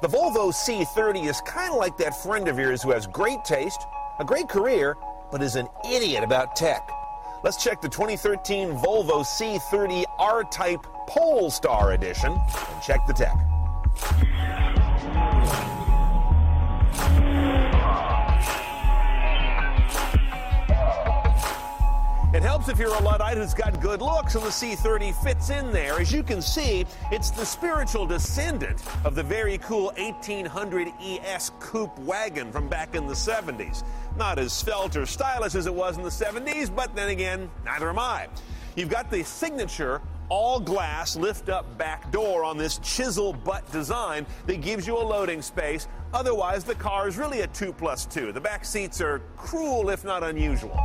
The Volvo C30 is kind of like that friend of yours who has great taste, a great career, but is an idiot about tech. Let's check the 2013 Volvo C30 R-Type Polestar Edition and check the tech. It helps if you're a Luddite who's got good looks, and the C30 fits in there. As you can see, it's the spiritual descendant of the very cool 1800 ES coupe wagon from back in the 70s. Not as svelte or stylish as it was in the 70s, but then again, neither am I. You've got the signature all-glass lift-up back door on this chisel butt design that gives you a loading space. Otherwise, the car is really a 2+2. The back seats are cruel, if not unusual.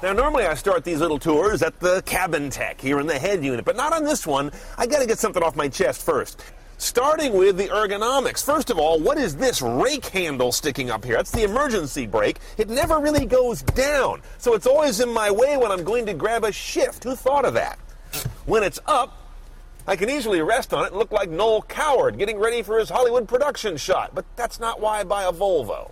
Now, normally I start these little tours at the cabin tech here in the head unit, but not on this one. I got to get something off my chest first. Starting with the ergonomics. First of all, what is this rake handle sticking up here? That's the emergency brake. It never really goes down, so it's always in my way when I'm going to grab a shift. Who thought of that? When it's up, I can easily rest on it and look like Noel Coward getting ready for his Hollywood production shot, but that's not why I buy a Volvo.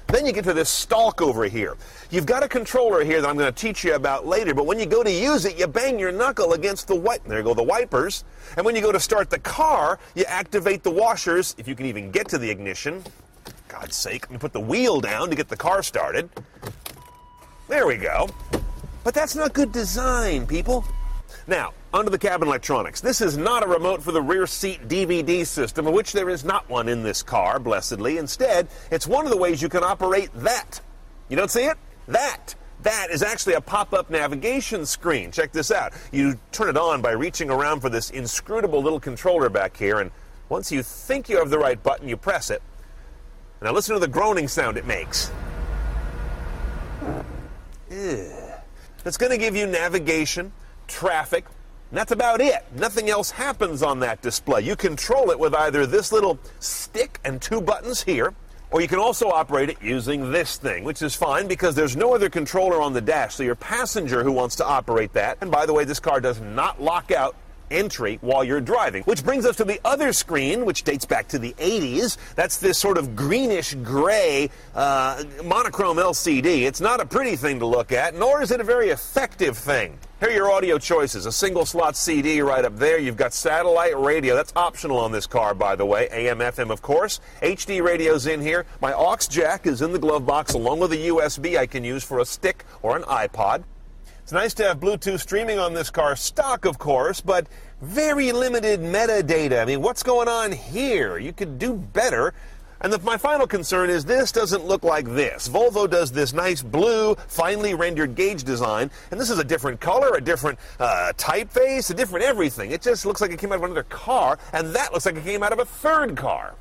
Then you get to this stalk over here. You've got a controller here that I'm going to teach you about later, but when you go to use it, you bang your knuckle against the there go the wipers. And when you go to start the car, you activate the washers, if you can even get to the ignition. For God's sake, let me put the wheel down to get the car started. There we go. But that's not good design, people. Now, onto the cabin electronics. This is not a remote for the rear seat DVD system, of which there is not one in this car, blessedly. Instead, it's one of the ways you can operate that. You don't see it? That is actually a pop-up navigation screen. Check this out. You turn it on by reaching around for this inscrutable little controller back here, and once you think you have the right button, you press it. Now listen to the groaning sound it makes. It's going to give you navigation, traffic, and that's about it. Nothing else happens on that display. You control it with either this little stick and two buttons here, or you can also operate it using this thing, which is fine because there's no other controller on the dash, so your passenger who wants to operate that, and by the way, this car does not lock out entry while you're driving. Which brings us to the other screen, which dates back to the 80s. That's this sort of greenish gray monochrome LCD. It's not a pretty thing to look at, nor is it a very effective thing. Here are your audio choices. A single slot CD right up there. You've got satellite radio. That's optional on this car, by the way. AM, FM, of course. HD radio's in here. My aux jack is in the glove box along with a USB I can use for a stick or an iPod. It's nice to have Bluetooth streaming on this car, stock of course, but very limited metadata. I mean, what's going on here? You could do better. And my final concern is this doesn't look like this. Volvo does this nice blue, finely rendered gauge design, and this is a different color, a different typeface, a different everything. It just looks like it came out of another car, and that looks like it came out of a third car.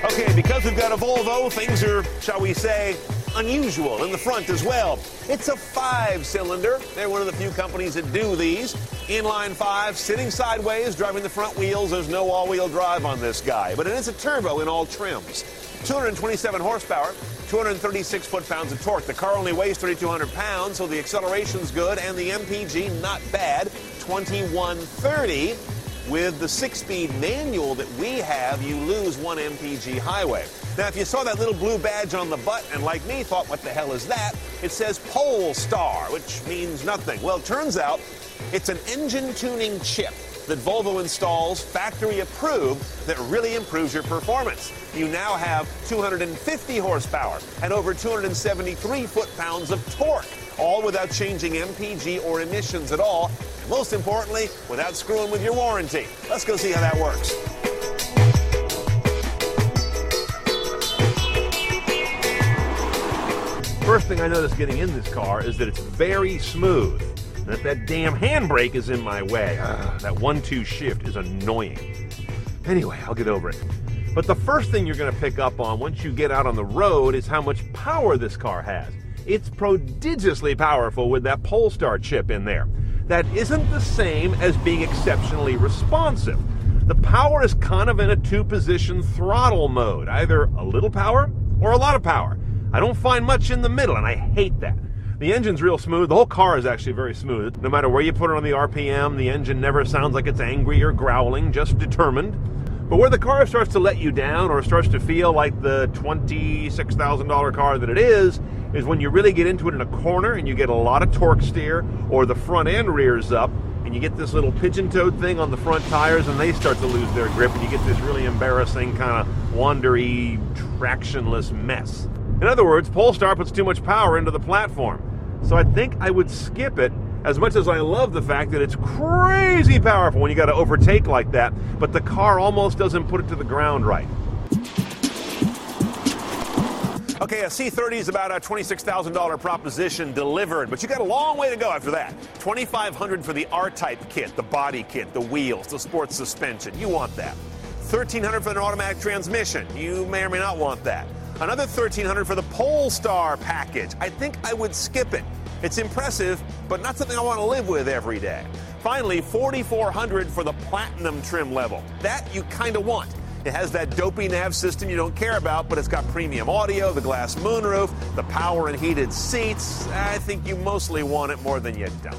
Okay, because we've got a Volvo, things are, shall we say, unusual in the front as well. It's a 5-cylinder. They're one of the few companies that do these. Inline 5, sitting sideways, driving the front wheels. There's no all-wheel drive on this guy, but it is a turbo in all trims. 227 horsepower, 236 foot-pounds of torque. The car only weighs 3,200 pounds, so the acceleration's good, and the MPG not bad, 2130. With the 6-speed manual that we have, you lose 1 MPG highway. Now, if you saw that little blue badge on the butt and, like me, thought, what the hell is that? It says Polestar, which means nothing. Well, it turns out it's an engine tuning chip that Volvo installs, factory approved, that really improves your performance. You now have 250 horsepower and over 273 foot-pounds of torque, all without changing MPG or emissions at all, and most importantly, without screwing with your warranty. Let's go see how that works. First thing I noticed getting in this car is that it's very smooth. And that damn handbrake is in my way. That 1-2 shift is annoying. Anyway, I'll get over it. But the first thing you're going to pick up on once you get out on the road is how much power this car has. It's prodigiously powerful with that Polestar chip in there. That isn't the same as being exceptionally responsive. The power is kind of in a 2-position throttle mode, either a little power or a lot of power. I don't find much in the middle, and I hate that. The engine's real smooth. The whole car is actually very smooth. No matter where you put it on the RPM, the engine never sounds like it's angry or growling, just determined. But where the car starts to let you down or starts to feel like the $26,000 car that it is when you really get into it in a corner and you get a lot of torque steer, or the front end rears up and you get this little pigeon-toed thing on the front tires and they start to lose their grip and you get this really embarrassing kind of wandery, tractionless mess. In other words, Polestar puts too much power into the platform. So I think I would skip it, as much as I love the fact that it's crazy powerful when you got to overtake like that, but the car almost doesn't put it to the ground right. Okay, a C30 is about a $26,000 proposition delivered, but you got a long way to go after that. $2,500 for the R-Type kit, the body kit, the wheels, the sports suspension. You want that. $1,300 for an automatic transmission. You may or may not want that. Another $1,300 for the Polestar package. I think I would skip it. It's impressive, but not something I want to live with every day. Finally, $4,400 for the Platinum trim level. That you kind of want. It has that dopey nav system you don't care about, but it's got premium audio, the glass moonroof, the power and heated seats. I think you mostly want it more than you don't.